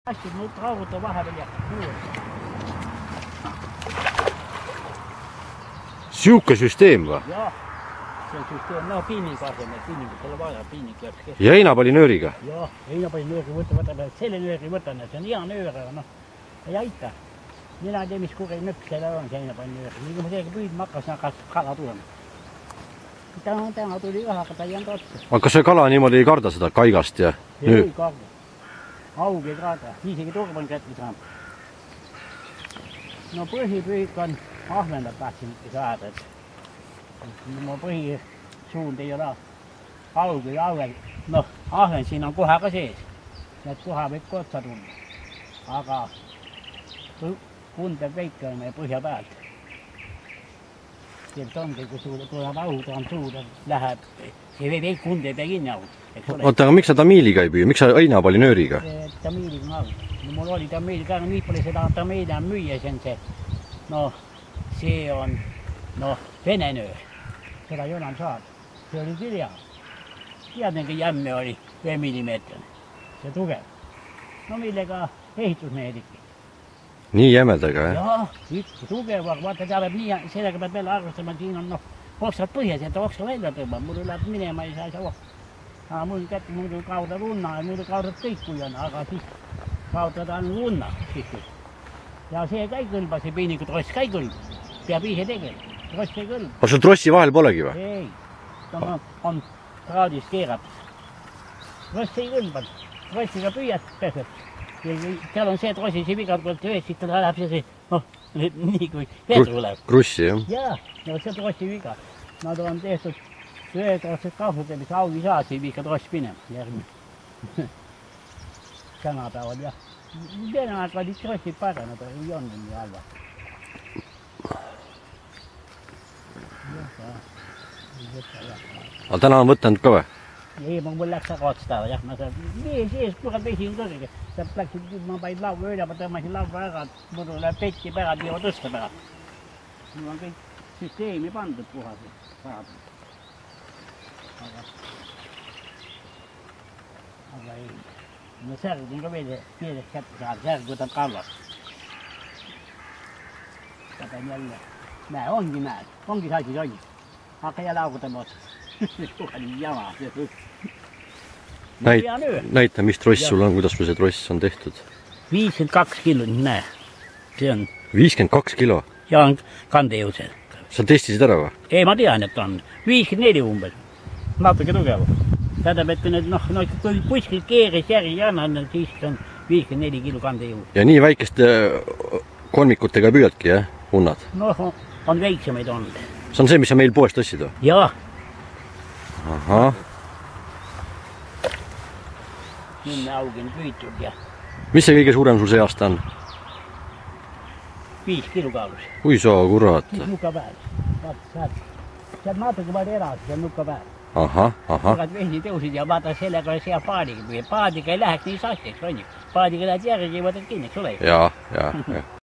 Hästi nüüd rauguta vahepeal ja juurde. Siuke süsteem või? Jah, see on süsteem, no piiningu asemel, piiningu selle vaja, piining jääb kes. Ja heinapallinööriga? Jah, heinapallinööri võtame, selle nööri võtan, see on hea nöör, aga noh, ei aita. Mina ei tea, mis kurri nõks selle on, see heinapallinööri. Nii kui ma seega püüdma hakkas kala tulema. Täna tuli ka, aga ta ei jäänud otsa. Aga kas see kala niimoodi ei karda seda kaigast ja? Ei karda. Aug ei karda, isegi turban kätte saanud. No põhipüük on ahvendab tahtsin saada, et mu põhisuund ei ole aug või auvend. Noh, ahvend siin on kohe ka sees, et kohe võib otsa tulla. Aga kundeb väike on meie põhja pealt. Sealt ongi, kui tuleb aud on suuda, läheb, see võib kõik kunde pea kinni aud. Oota, aga miks sa tamiiliga ei püü? Miks sa heinapallinööriga? Tamiiliga on aud. Mul oli tamiil ka, nii palju seda tamiili on müüa, see on see. Noh, see on, vene nöör. Seda ei enam saada. See oli kirja. Teadnegi jämme oli 1 millimeetrine. See tugev. No millega ehitusmehedik. Nii jämedaga, jah? Jah, ikka tugev, aga vaata, ta peab nii, sellega peab veel arvestama, siin on oksad põhjas, et ta oksa välja tõmbab. Mul läheb minema, ei saa oksa. Aga mul kätte muidu kaudab unna ja muidu kaudab kõik, kui on, aga siis kaudab ainult unna. Ja see ka ei kõlba, see piiniku tross ka ei kõlba. Peab ise tegema. Tross ei kõlba. Aga sul trossi vahel polegi või? Ei, ta on traadist keeratud. Tross ei kõlba. Trossiga püüad peseb. Seal on see trossi, see vigad poolt ühes, siis ta läheb see, nii kui vedu läheb. Krussi, jah? Jaa, see trossi viga. Nad on tehtud ühetrosset kahvud, mis augi saa, siis viika tross minema järgmine. Tänapäeval, jah. Tänapäeval olid trossid paremad, aga ei olnud nii halva. Aga täna on võtanud ka või? Ei, mul läks ära otstada, jah, ma saab, sees kurat vesi on kõrge. Sealt läksid, ma panin laua üle, ma tõmmasin laua ära, muidu läheb peti pärad ja tõsta pärad. Mul on kõik süsteemi pandud puhas. Aga ei, no särg on ka veedes kätte saada, särg võtab kallas. Ta peab jälle, näe, ongi näed, ongi see asi ongi. Hakka jälle augutama otsast. Kuhan jama. Näita, mis tross sul on, kuidas see tross on tehtud? 52 kilo, näe. See on 52 kilo? Ja on kandejõusel. Sa testisid ära või? Ei, ma tean, et on 54 umbes. Natuke tugev. Tähendab, et kui kuskil keeris järgi annan, siis on 54 kilo kandejõu. Ja nii väikeste kolmikutega püüadki, jah? Unnad? Noh, on väiksemaid olnud. See on see, mis sa meil poest tõstsid või? Jaa. Ahah. Minne augin püütud ja... Mis see kõige suurem sul see aasta on? 5 kilo kaalus. Kui sa kurat? Siis nuka pääl. Vaata, sealt natuke palju erasi, see on nuka pääl. Ahah. Kurat vesi tõusid ja vaata sellega seal paadiga püüa. Paadiga ei läheks nii sastiks, on ju. Paadiga lähed järgi ja võtad kinni, eks ole? Jaa.